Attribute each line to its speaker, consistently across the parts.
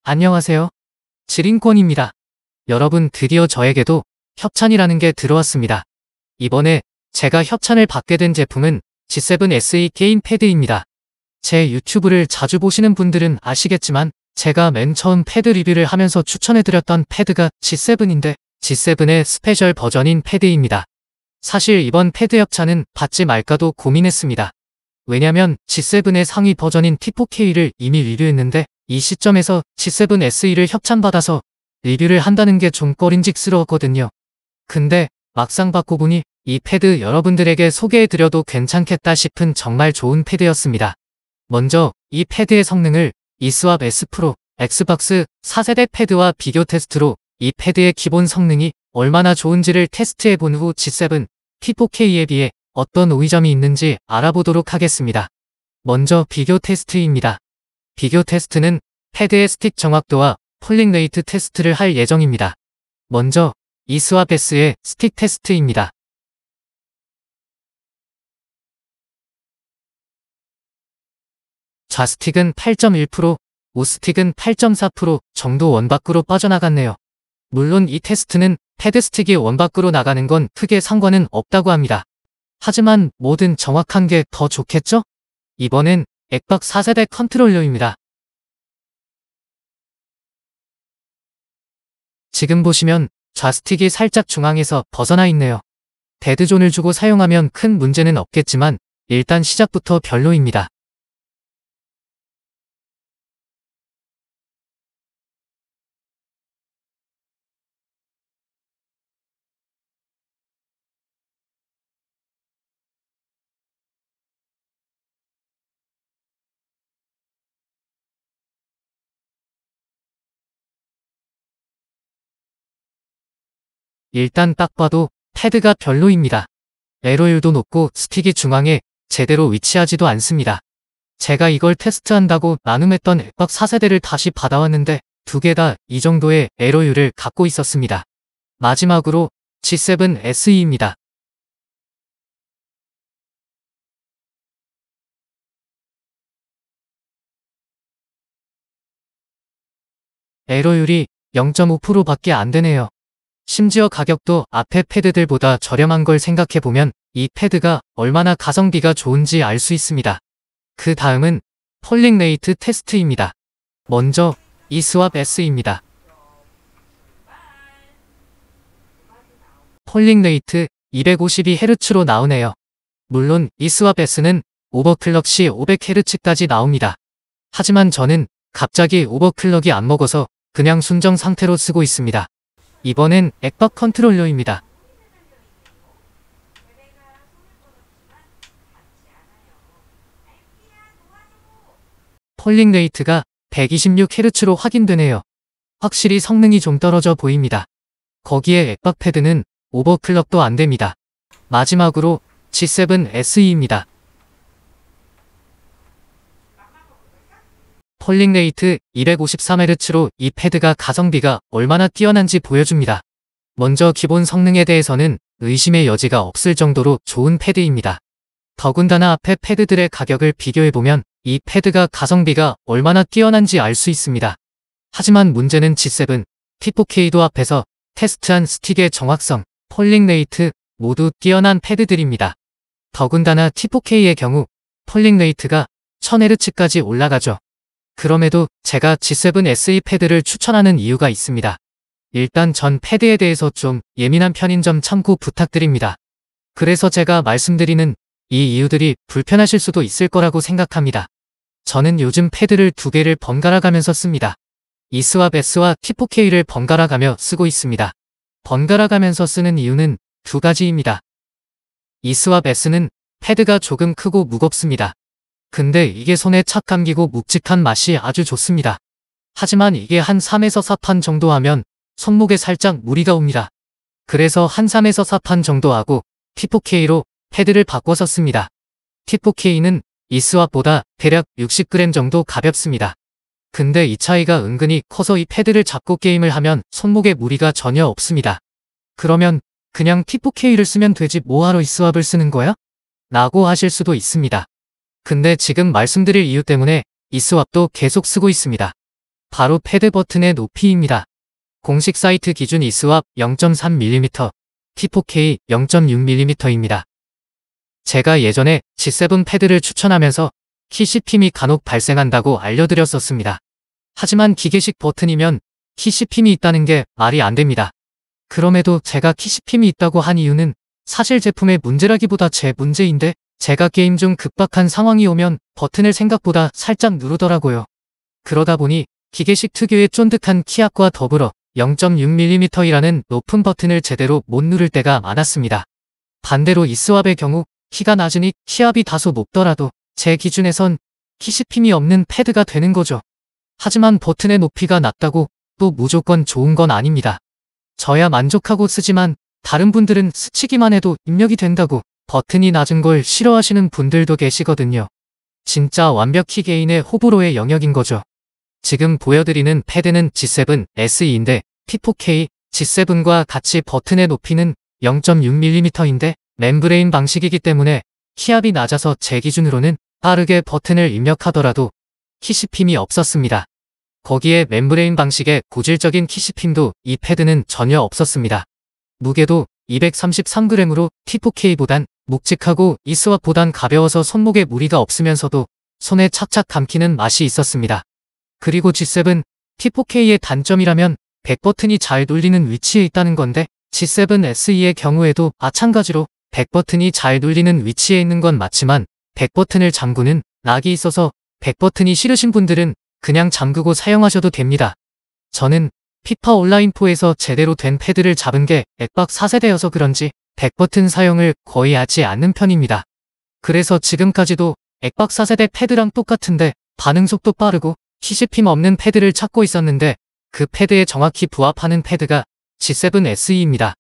Speaker 1: 안녕하세요. 지린권입니다. 여러분, 드디어 저에게도 협찬이라는 게 들어왔습니다. 이번에 제가 협찬을 받게 된 제품은 G7 SE 게임 패드입니다. 제 유튜브를 자주 보시는 분들은 아시겠지만 제가 맨 처음 패드 리뷰를 하면서 추천해드렸던 패드가 G7인데 G7의 스페셜 버전인 패드입니다. 사실 이번 패드 협찬은 받지 말까도 고민했습니다. 왜냐면 G7의 상위 버전인 T4K를 이미 리뷰했는데 이 시점에서 G7 SE를 협찬받아서 리뷰를 한다는 게 좀 꺼림직스러웠거든요. 근데 막상 받고 보니 이 패드 여러분들에게 소개해드려도 괜찮겠다 싶은 정말 좋은 패드였습니다. 먼저 이 패드의 성능을 eSwap S 프로 엑스박스 4세대 패드와 비교 테스트로 이 패드의 기본 성능이 얼마나 좋은지를 테스트해본 후 G7 T4K에 비해 어떤 우위점이 있는지 알아보도록 하겠습니다. 먼저 비교 테스트입니다. 비교 테스트는 패드의 스틱 정확도와 폴링 레이트 테스트를 할 예정입니다. 먼저 eSwap S의 스틱 테스트입니다. 좌스틱은 8.1%, 우스틱은 8.4% 정도 원 밖으로 빠져나갔네요. 물론 이 테스트는 패드 스틱이 원 밖으로 나가는 건 크게 상관은 없다고 합니다. 하지만 뭐든 정확한 게 더 좋겠죠? 이번엔 액박 4세대 컨트롤러입니다. 지금 보시면 좌스틱이 살짝 중앙에서 벗어나 있네요. 데드존을 주고 사용하면 큰 문제는 없겠지만 일단 시작부터 별로입니다. 일단 딱 봐도 패드가 별로입니다. 에러율도 높고 스틱이 중앙에 제대로 위치하지도 않습니다. 제가 이걸 테스트한다고 나눔했던 액박 4세대를 다시 받아왔는데 두 개 다 이 정도의 에러율을 갖고 있었습니다. 마지막으로 G7 SE입니다. 에러율이 0.5%밖에 안 되네요. 심지어 가격도 앞에 패드들보다 저렴한 걸 생각해보면 이 패드가 얼마나 가성비가 좋은지 알 수 있습니다. 그 다음은 폴링 레이트 테스트입니다. 먼저 eSwap S입니다. 폴링 레이트 252Hz로 나오네요. 물론 eSwap S는 오버클럭 시 500Hz까지 나옵니다. 하지만 저는 갑자기 오버클럭이 안 먹어서 그냥 순정 상태로 쓰고 있습니다. 이번엔 액박 컨트롤러입니다. 폴링 레이트가 126Hz로 확인되네요. 확실히 성능이 좀 떨어져 보입니다. 거기에 액박 패드는 오버클럭도 안 됩니다. 마지막으로 G7 SE입니다. 폴링 레이트 253Hz로 이 패드가 가성비가 얼마나 뛰어난지 보여줍니다. 먼저 기본 성능에 대해서는 의심의 여지가 없을 정도로 좋은 패드입니다. 더군다나 앞에 패드들의 가격을 비교해보면 이 패드가 가성비가 얼마나 뛰어난지 알 수 있습니다. 하지만 문제는 G7, T4K도 앞에서 테스트한 스틱의 정확성, 폴링 레이트 모두 뛰어난 패드들입니다. 더군다나 T4K의 경우 폴링 레이트가 1000Hz까지 올라가죠. 그럼에도 제가 G7 SE 패드를 추천하는 이유가 있습니다. 일단 전 패드에 대해서 좀 예민한 편인 점 참고 부탁드립니다. 그래서 제가 말씀드리는 이 이유들이 불편하실 수도 있을 거라고 생각합니다. 저는 요즘 패드를 두 개를 번갈아 가면서 씁니다. eSwap S와 T4K를 번갈아 가며 쓰고 있습니다. 번갈아 가면서 쓰는 이유는 두 가지입니다. eSwap S는 패드가 조금 크고 무겁습니다. 근데 이게 손에 착 감기고 묵직한 맛이 아주 좋습니다. 하지만 이게 한 3에서 4판 정도 하면 손목에 살짝 무리가 옵니다. 그래서 한 3에서 4판 정도 하고 T4K로 패드를 바꿔서 씁니다. T4K는 eSwap보다 대략 60g 정도 가볍습니다. 근데 이 차이가 은근히 커서 이 패드를 잡고 게임을 하면 손목에 무리가 전혀 없습니다. 그러면 그냥 T4K를 쓰면 되지 뭐하러 eSwap을 쓰는 거야? 라고 하실 수도 있습니다. 근데 지금 말씀드릴 이유 때문에 eSwap도 계속 쓰고 있습니다. 바로 패드 버튼의 높이입니다. 공식 사이트 기준 이스왑 0.3mm, T4K 0.6mm입니다. 제가 예전에 G7 패드를 추천하면서 키 씹힘이 간혹 발생한다고 알려드렸었습니다. 하지만 기계식 버튼이면 키 씹힘이 있다는 게 말이 안 됩니다. 그럼에도 제가 키 씹힘이 있다고 한 이유는 사실 제품의 문제라기보다 제 문제인데, 제가 게임 중 급박한 상황이 오면 버튼을 생각보다 살짝 누르더라고요. 그러다 보니 기계식 특유의 쫀득한 키압과 더불어 0.6mm이라는 높은 버튼을 제대로 못 누를 때가 많았습니다. 반대로 이스왑의 경우 키가 낮으니 키압이 다소 높더라도 제 기준에선 키 씹힘이 없는 패드가 되는 거죠. 하지만 버튼의 높이가 낮다고 또 무조건 좋은 건 아닙니다. 저야 만족하고 쓰지만 다른 분들은 스치기만 해도 입력이 된다고 버튼이 낮은 걸 싫어하시는 분들도 계시거든요. 진짜 완벽히 개인의 호불호의 영역인 거죠. 지금 보여드리는 패드는 G7 SE인데 T4K G7과 같이 버튼의 높이는 0.6mm인데 멤브레인 방식이기 때문에 키압이 낮아서 제 기준으로는 빠르게 버튼을 입력하더라도 키 씹힘이 없었습니다. 거기에 멤브레인 방식의 고질적인 키 씹힘도 이 패드는 전혀 없었습니다. 무게도 233g으로 T4K보단 묵직하고 이스왑보단 가벼워서 손목에 무리가 없으면서도 손에 착착 감기는 맛이 있었습니다. 그리고 G7, T4K의 단점이라면 백버튼이 잘 눌리는 위치에 있다는 건데 G7 SE의 경우에도 마찬가지로 백버튼이 잘 눌리는 위치에 있는 건 맞지만 백버튼을 잠그는 락이 있어서 백버튼이 싫으신 분들은 그냥 잠그고 사용하셔도 됩니다. 저는 피파 온라인4에서 제대로 된 패드를 잡은 게 엑박 4세대여서 그런지 백버튼 사용을 거의 하지 않는 편입니다. 그래서 지금까지도 엑박 4세대 패드랑 똑같은데 반응 속도 빠르고 키 씹힘 없는 패드를 찾고 있었는데 그 패드에 정확히 부합하는 패드가 G7 SE입니다.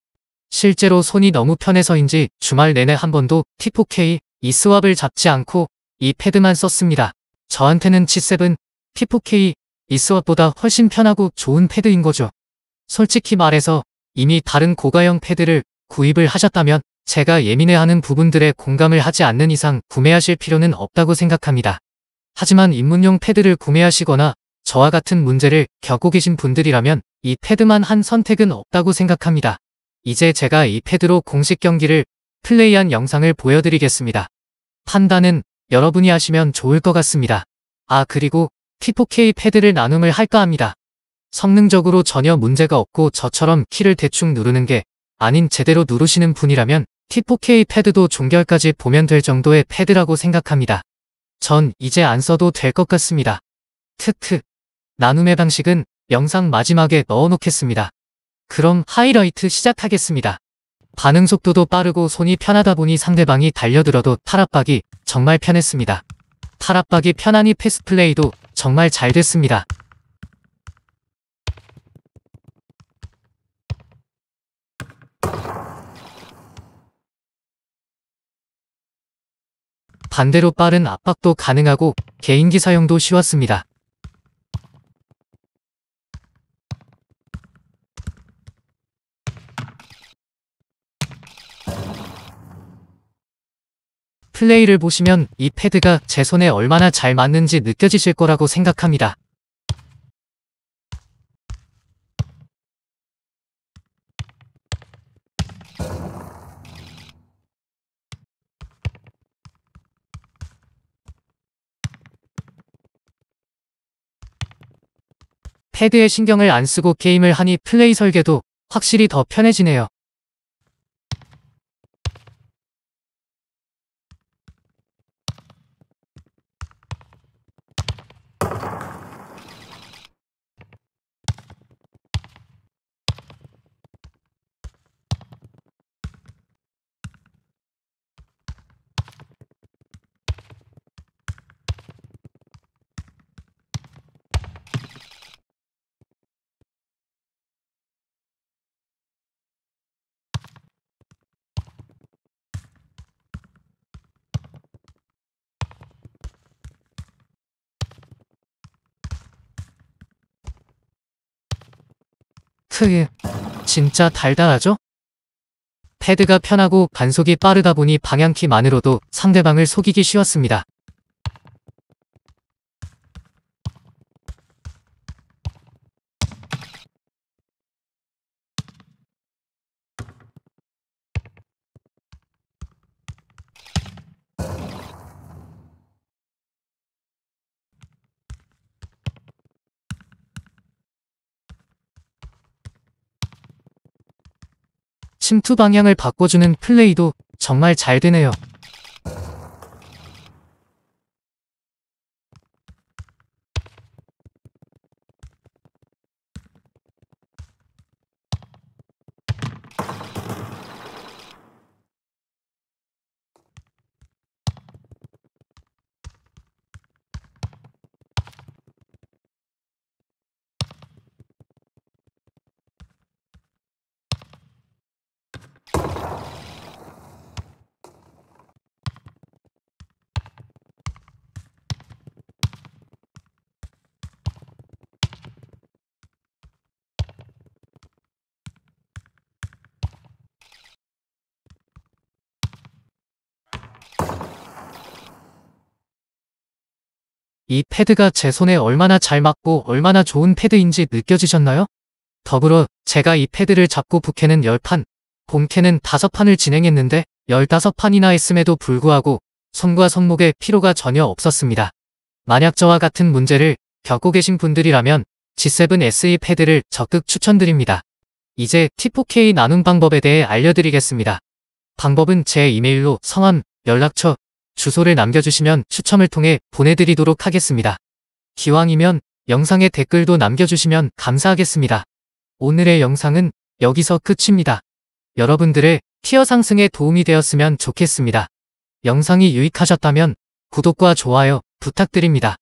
Speaker 1: 실제로 손이 너무 편해서인지 주말 내내 한 번도 T4K 이스왑을 잡지 않고 이 패드만 썼습니다. 저한테는 G7, T4K 이스왑보다 훨씬 편하고 좋은 패드인 거죠. 솔직히 말해서 이미 다른 고가형 패드를 구입을 하셨다면 제가 예민해하는 부분들에 공감을 하지 않는 이상 구매하실 필요는 없다고 생각합니다. 하지만 입문용 패드를 구매하시거나 저와 같은 문제를 겪고 계신 분들이라면 이 패드만 한 선택은 없다고 생각합니다. 이제 제가 이 패드로 공식 경기를 플레이한 영상을 보여드리겠습니다. 판단은 여러분이 하시면 좋을 것 같습니다. 그리고 T4K 패드를 나눔을 할까 합니다. 성능적으로 전혀 문제가 없고 저처럼 키를 대충 누르는 게 아닌 제대로 누르시는 분이라면 T4K 패드도 종결까지 보면 될 정도의 패드라고 생각합니다. 전 이제 안 써도 될 것 같습니다. 크크. 나눔의 방식은 영상 마지막에 넣어놓겠습니다. 그럼 하이라이트 시작하겠습니다. 반응 속도도 빠르고 손이 편하다 보니 상대방이 달려들어도 탈압박이 정말 편했습니다. 탈압박이 편하니 패스플레이도 정말 잘 됐습니다. 반대로 빠른 압박도 가능하고 개인기 사용도 쉬웠습니다. 플레이를 보시면 이 패드가 제 손에 얼마나 잘 맞는지 느껴지실 거라고 생각합니다. 패드에 신경을 안 쓰고 게임을 하니 플레이 설계도 확실히 더 편해지네요. 진짜 달달하죠? 패드가 편하고 간속이 빠르다 보니 방향키만으로도 상대방을 속이기 쉬웠습니다. 침투 방향을 바꿔주는 플레이도 정말 잘 되네요. 이 패드가 제 손에 얼마나 잘 맞고 얼마나 좋은 패드인지 느껴지셨나요? 더불어 제가 이 패드를 잡고 부캐는 10판, 본캐는 5판을 진행했는데 15판이나 했음에도 불구하고 손과 손목에 피로가 전혀 없었습니다. 만약 저와 같은 문제를 겪고 계신 분들이라면 G7 SE 패드를 적극 추천드립니다. 이제 T4K 나눔 방법에 대해 알려드리겠습니다. 방법은 제 이메일로 성함, 연락처, 주소를 남겨주시면 추첨을 통해 보내드리도록 하겠습니다. 기왕이면 영상에 댓글도 남겨주시면 감사하겠습니다. 오늘의 영상은 여기서 끝입니다. 여러분들의 티어 상승에 도움이 되었으면 좋겠습니다. 영상이 유익하셨다면 구독과 좋아요 부탁드립니다.